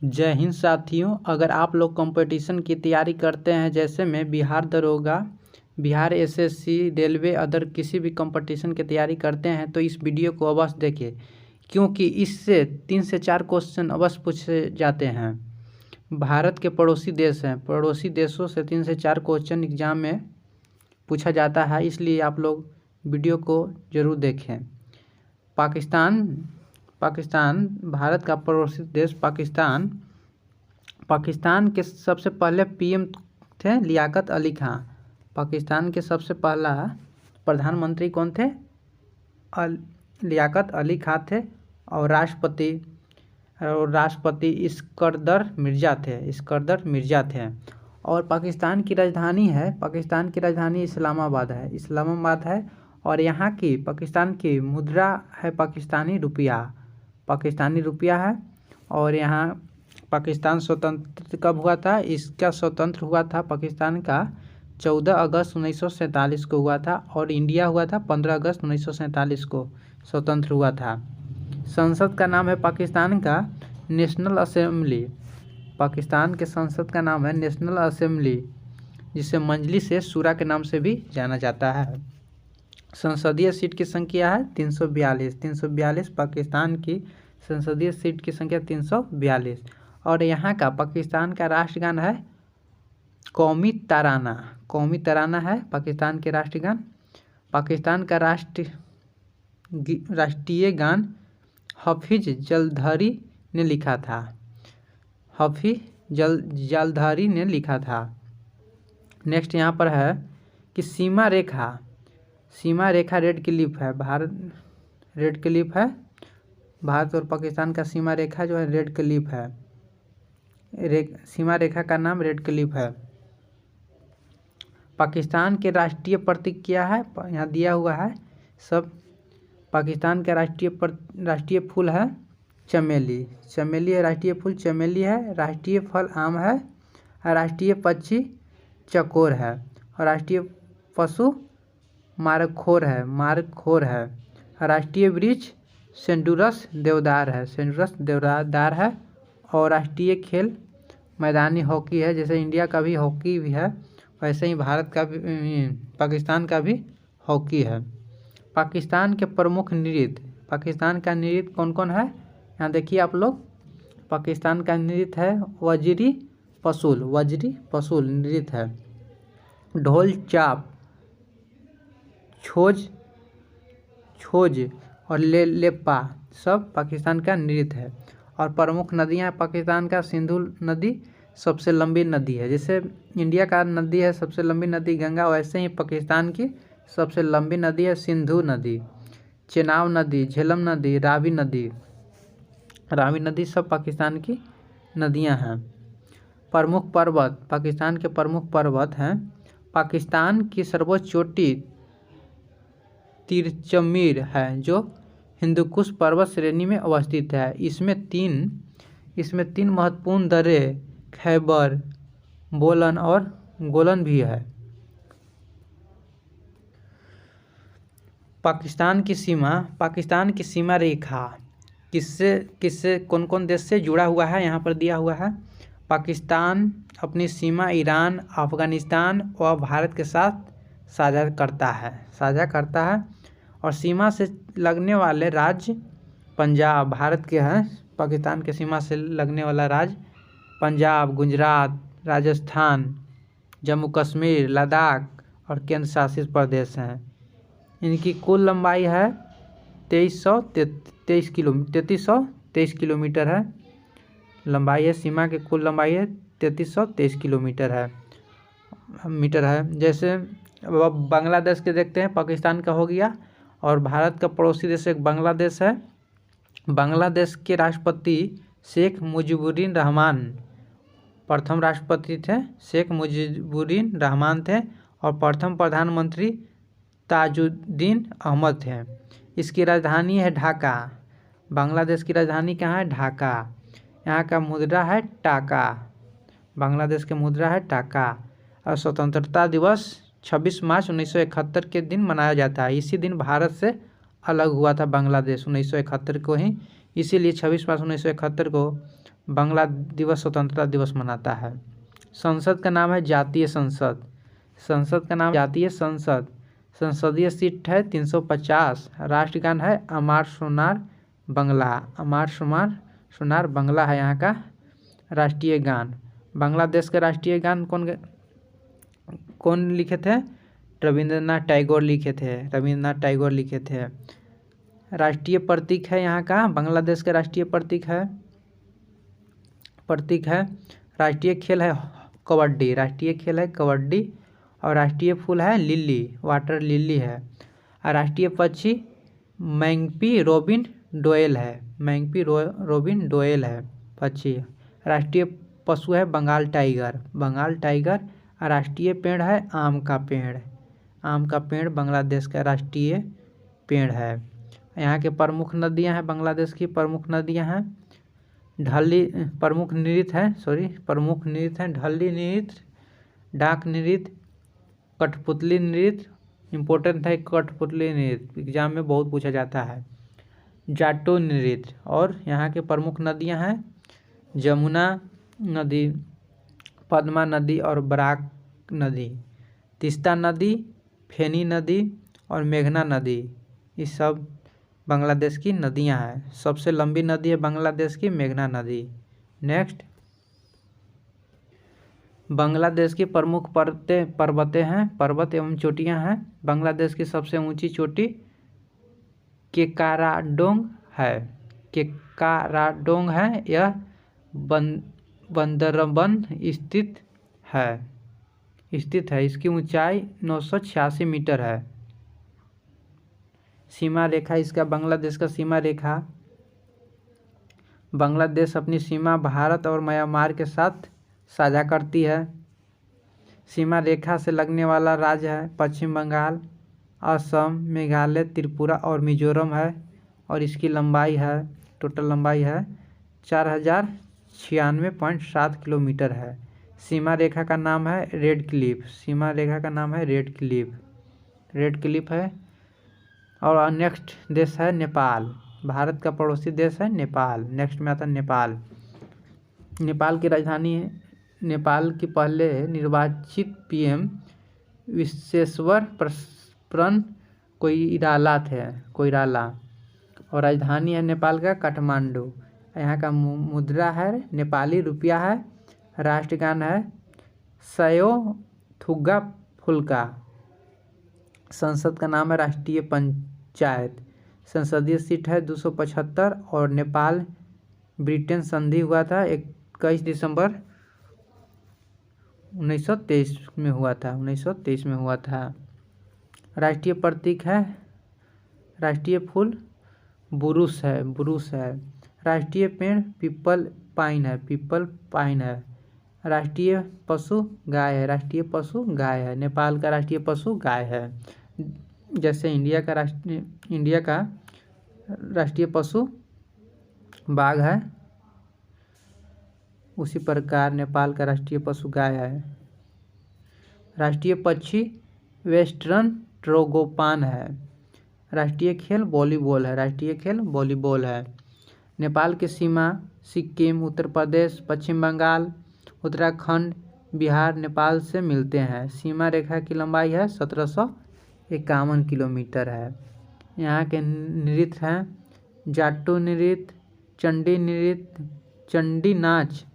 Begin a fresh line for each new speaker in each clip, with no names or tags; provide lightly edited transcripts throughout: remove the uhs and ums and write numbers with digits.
जय हिंद साथियों। अगर आप लोग कंपटीशन की तैयारी करते हैं, जैसे में बिहार दरोगा, बिहार एसएससी, रेलवे, अदर किसी भी कंपटीशन की तैयारी करते हैं तो इस वीडियो को अवश्य देखें, क्योंकि इससे 3 से 4 क्वेश्चन अवश्य पूछे जाते हैं। भारत के पड़ोसी देश हैं, पड़ोसी देशों से 3 से 4 क्वेश्चन एग्जाम में पूछा जाता है, इसलिए आप लोग वीडियो को ज़रूर देखें। पाकिस्तान भारत का पड़ोसी देश पाकिस्तान के सबसे पहले पीएम थे लियाकत अली खां। पाकिस्तान के सबसे पहला प्रधानमंत्री कौन थे? लियाकत अली खां थे। और राष्ट्रपति इस्कंदर मिर्ज़ा थे। और पाकिस्तान की राजधानी इस्लामाबाद है। और यहाँ की पाकिस्तान की मुद्रा है पाकिस्तानी रुपया है। और यहाँ पाकिस्तान स्वतंत्र कब हुआ था? इसका स्वतंत्र हुआ था पाकिस्तान का 14 अगस्त 1947 को हुआ था। और इंडिया हुआ था 15 अगस्त 1947 को स्वतंत्र हुआ था। संसद का नाम है पाकिस्तान का नेशनल असेंबली। पाकिस्तान के संसद का नाम है नेशनल असेंबली, जिसे मजलिस शूरा के नाम से भी जाना जाता है। संसदीय सीट की संख्या है 342। पाकिस्तान की संसदीय सीट की संख्या 342। और यहाँ का पाकिस्तान का राष्ट्रगान है कौमी तराना है पाकिस्तान के राष्ट्रगान। पाकिस्तान का राष्ट्रीय गान हफीज जलधारी ने लिखा था। नेक्स्ट यहाँ पर है कि सीमा रेखा रेड क्लिफ है। भारत और पाकिस्तान का सीमा रेखा जो है रेड क्लिफ है। सीमा रेखा का नाम रेड क्लिफ है। पाकिस्तान के राष्ट्रीय प्रतीक क्या है? यहाँ दिया हुआ है सब। पाकिस्तान का राष्ट्रीय फूल है चमेली है। राष्ट्रीय फूल चमेली है। राष्ट्रीय फल आम है। राष्ट्रीय पक्षी चकोर है। और राष्ट्रीय पशु मारखोर है। राष्ट्रीय वृक्ष सेंडुरस देवदार है। और राष्ट्रीय खेल मैदानी हॉकी है। जैसे इंडिया का भी हॉकी भी है, वैसे ही पाकिस्तान का भी हॉकी है। पाकिस्तान के प्रमुख नृत्य, पाकिस्तान का नृत्य कौन कौन है? यहाँ देखिए आप लोग। पाकिस्तान का नृत्य है वजरी पसूल नृत्य है। ढोल चाप, छोज और लेपा सब पाकिस्तान का नृत्य है। और प्रमुख नदियाँ पाकिस्तान का सिंधु नदी सबसे लंबी नदी है। जैसे इंडिया का नदी है सबसे लंबी नदी गंगा, वैसे ही पाकिस्तान की सबसे लंबी नदी है सिंधु नदी। चेनाब नदी, झेलम नदी, रावी नदी सब पाकिस्तान की नदियां हैं। प्रमुख पर्वत, पाकिस्तान के प्रमुख पर्वत हैं। पाकिस्तान की सर्वोच्च चोटी तिरचमीर है, जो हिंदुकुश पर्वत श्रेणी में अवस्थित है। इसमें तीन महत्वपूर्ण दर्रे खैबर, बोलन और गोलन भी है। पाकिस्तान की सीमा रेखा किससे कौन कौन देश से जुड़ा हुआ है? यहाँ पर दिया हुआ है। पाकिस्तान अपनी सीमा ईरान, अफगानिस्तान और भारत के साथ साझा करता है। और सीमा से लगने वाले राज्य पंजाब भारत के हैं। पाकिस्तान के सीमा से लगने वाला राज्य पंजाब, गुजरात, राजस्थान, जम्मू कश्मीर, लद्दाख और केंद्र शासित प्रदेश हैं। इनकी कुल लंबाई है 3323 किलोमीटर है। लंबाई है सीमा की कुल लंबाई है 3323 किलोमीटर है। जैसे अब बांग्लादेश के देखते हैं, पाकिस्तान का हो गया। और भारत का पड़ोसी देश एक बांग्लादेश है। बांग्लादेश के राष्ट्रपति शेख मुजीबुर रहमान प्रथम राष्ट्रपति थे। शेख मुजीबुर रहमान थे। और प्रथम प्रधानमंत्री ताजुद्दीन अहमद थे। इसकी राजधानी है ढाका। बांग्लादेश की राजधानी कहाँ है? ढाका। यहाँ का मुद्रा है टाका। बांग्लादेश की मुद्रा है टाका। और स्वतंत्रता दिवस 26 मार्च 1971 के दिन मनाया जाता है। इसी दिन भारत से अलग हुआ था बांग्लादेश 1971 को ही, इसीलिए 26 मार्च 1971 को बांग्ला दिवस, स्वतंत्रता दिवस मनाता है। संसद का नाम है जातीय संसद। संसद का नाम जातीय संसद। संसदीय सीट है 350। राष्ट्रगान है अमार सोनार बंगला। अमार सोनार बंगला है यहाँ का राष्ट्रीय गान। बांग्लादेश का राष्ट्रीय गान कौन लिखे थे? रविंद्रनाथ टैगोर लिखे थे। रविंद्रनाथ टैगोर लिखे थे। राष्ट्रीय प्रतीक है यहाँ का, बांग्लादेश का राष्ट्रीय प्रतीक है राष्ट्रीय खेल है कबड्डी। राष्ट्रीय खेल है कबड्डी। और राष्ट्रीय फूल है लिली, वाटर लिली है। और राष्ट्रीय पक्षी मैंगपी रोबिन डोएल है। मैंगपी रोबिन डोएल है पक्षी। राष्ट्रीय पशु है बंगाल टाइगर। बंगाल टाइगर। और राष्ट्रीय पेड़ है आम का पेड़। आम का पेड़ बांग्लादेश का राष्ट्रीय पेड़ है। यहाँ के प्रमुख नदियाँ हैं, बांग्लादेश की प्रमुख नदियाँ हैं प्रमुख नृत्य हैं ढली नृत्य, डाक नृत्य, कठपुतली नृत्य। इम्पोर्टेंट है कठपुतली नृत्य, एग्जाम में बहुत पूछा जाता है। जाटो नृत्य। और यहाँ के प्रमुख नदियाँ हैं जमुना नदी, पद्मा नदी और बराक नदी, तीस्ता नदी, फेनी नदी और मेघना नदी। ये सब बांग्लादेश की नदियां हैं। सबसे लंबी नदी है बांग्लादेश की मेघना नदी। नेक्स्ट, बांग्लादेश की प्रमुख पर्वतें हैं, पर्वत एवं चोटियां हैं। बांग्लादेश की सबसे ऊंची चोटी केकाराडोंग है। यह बंदरबन स्थित है। इसकी ऊंचाई 986 मीटर है। सीमा रेखा इसका, बांग्लादेश का सीमा रेखा, बांग्लादेश अपनी सीमा भारत और म्यांमार के साथ साझा करती है। सीमा रेखा से लगने वाला राज्य है पश्चिम बंगाल, असम, मेघालय, त्रिपुरा और मिजोरम है। और इसकी लंबाई है, टोटल लंबाई है 4096.7 किलोमीटर है। सीमा रेखा का नाम है रेड क्लिफ। सीमा रेखा का नाम है रेड क्लिफ है। और नेक्स्ट देश है नेपाल। भारत का पड़ोसी देश है नेपाल। नेक्स्ट में आता है नेपाल। नेपाल की राजधानी है, नेपाल की पहले निर्वाचित पीएम विश्वेश्वर प्रन कोइराला। और राजधानी है नेपाल का काठमांडू। यहाँ का मुद्रा है नेपाली रुपया है। राष्ट्रगान है सयो थुग्गा फुल्का। संसद का नाम है राष्ट्रीय पंचायत। संसदीय सीट है 275। और नेपाल ब्रिटेन संधि हुआ था 21 दिसंबर 1923 में हुआ था। राष्ट्रीय प्रतीक है, राष्ट्रीय फूल बुरुश है। राष्ट्रीय पेड़ पीपल पाइन है। राष्ट्रीय पशु गाय है। नेपाल का राष्ट्रीय पशु गाय है। जैसे इंडिया का राष्ट्रीय पशु बाघ है, उसी प्रकार नेपाल का राष्ट्रीय पशु गाय है। राष्ट्रीय पक्षी वेस्टर्न ट्रोगोपान है। राष्ट्रीय खेल वॉलीबॉल है। नेपाल की सीमा सिक्किम, उत्तर प्रदेश, पश्चिम बंगाल, उत्तराखंड, बिहार, नेपाल से मिलते हैं। सीमा रेखा की लंबाई है 1751 किलोमीटर है। यहाँ के नृत्य हैं जाटो नृत्य, चंडी नृत्य, चंडी नाच,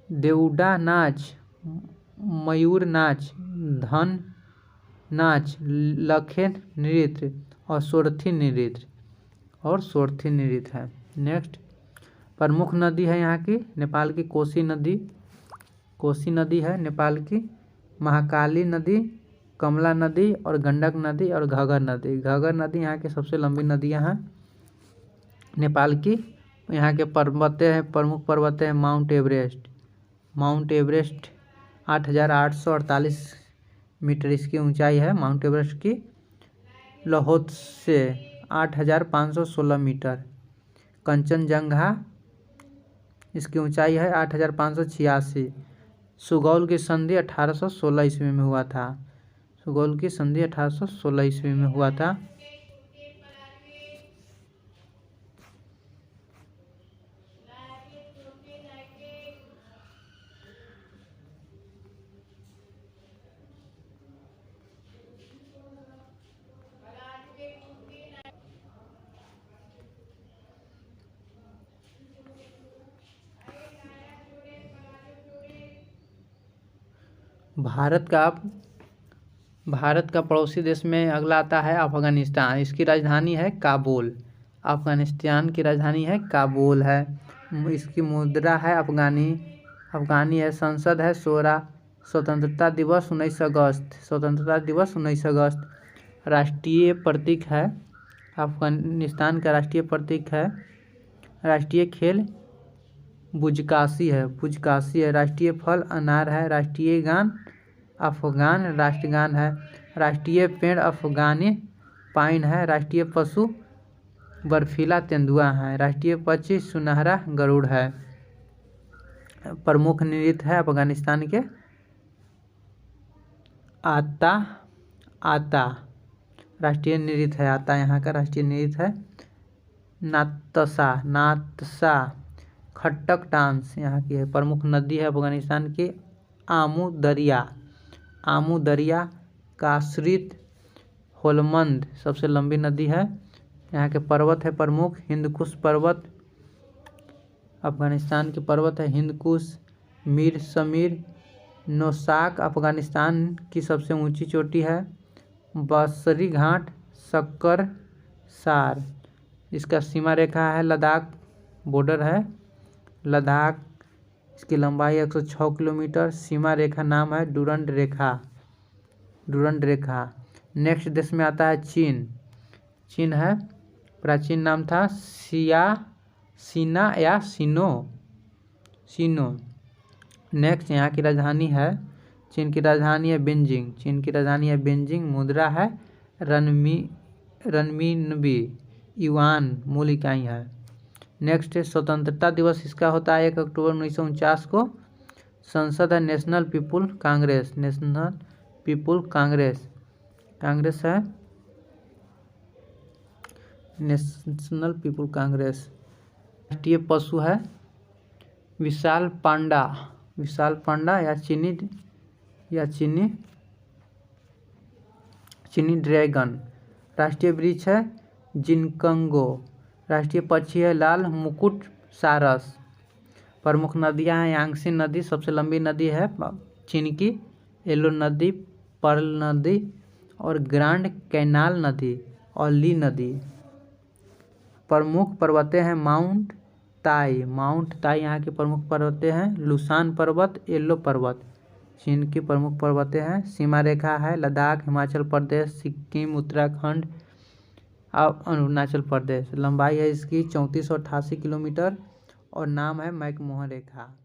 देउडा नाच, मयूर नाच, धन नाच, लखे नृत्य और सोरथी नृत्य है। नेक्स्ट, प्रमुख नदी है यहाँ की नेपाल की कोसी नदी है नेपाल की। महाकाली नदी, कमला नदी और गंडक नदी और घगर नदी यहाँ की सबसे लंबी नदियाँ हैं नेपाल की। यहाँ के प्रमुख पर्वतें हैं माउंट एवरेस्ट 8,848 मीटर इसकी ऊंचाई है माउंट एवरेस्ट की। Laozi 8,516 metre. कंचनजंगा इसकी ऊंचाई है 8,586। सुगौल की संधि 1816 ईस्वी में हुआ था। भारत का पड़ोसी देश में अगला आता है अफगानिस्तान। इसकी राजधानी है काबुल। अफगानिस्तान की राजधानी है काबुल है। इसकी मुद्रा है अफगानी है। संसद है 16। स्वतंत्रता दिवस 19 अगस्त। राष्ट्रीय प्रतीक है अफगानिस्तान का राष्ट्रीय प्रतीक है। राष्ट्रीय खेल बुजकाशी है। राष्ट्रीय फल अनार है। राष्ट्रीय गान अफगान राष्ट्रगान है। राष्ट्रीय पेड़ अफगानी पाइन है। राष्ट्रीय पशु बर्फीला तेंदुआ है। राष्ट्रीय पक्षी सुनहरा गरुड़ है। प्रमुख नृत्य है अफगानिस्तान के आता राष्ट्रीय नृत्य है। आता यहाँ का राष्ट्रीय नृत्य है। नातसा खट्टक डांस यहाँ की है। प्रमुख नदी है अफगानिस्तान की आमू दरिया कासरीत होलमंद सबसे लंबी नदी है। यहाँ के पर्वत है प्रमुख हिंदकुश पर्वत। अफगानिस्तान के पर्वत है हिंदकुश, मीर समीर, नौशाक अफगानिस्तान की सबसे ऊंची चोटी है। बसरी घाट, शक्कर सार। इसका सीमा रेखा है लद्दाख बॉर्डर है। लद्दाख इसकी लंबाई 106 किलोमीटर। सीमा रेखा नाम है डुरंड रेखा। नेक्स्ट देश में आता है चीन है। प्राचीन नाम था सीना या सिनो। नेक्स्ट यहाँ की राजधानी है चीन की राजधानी है बेजिंग। मुद्रा है रनमिनबी। युआन मूल इकाई है। नेक्स्ट स्वतंत्रता दिवस इसका होता है 1 अक्टूबर 1949 को। संसद है नेशनल पीपुल कांग्रेस है। National people Congress. राष्ट्रीय पशु है विशाल पांडा या चीनी ड्रैगन। राष्ट्रीय वृक्ष है जिनकंगो। राष्ट्रीय पक्षी है लाल मुकुट सारस। प्रमुख नदियां हैं यांगसी नदी सबसे लंबी नदी है चीन की, येलो नदी, पर्ल नदी और ग्रांड कैनाल नदी और ली नदी। प्रमुख पर्वतें हैं माउंट ताई यहाँ की प्रमुख पर्वतें हैं। लुसान पर्वत, येलो पर्वत चीन की प्रमुख पर्वतें हैं। सीमा रेखा है लद्दाख, हिमाचल प्रदेश, सिक्किम, उत्तराखंड और अरुणाचल प्रदेश। लंबाई है इसकी 3488 किलोमीटर और नाम है मैकमोहन रेखा।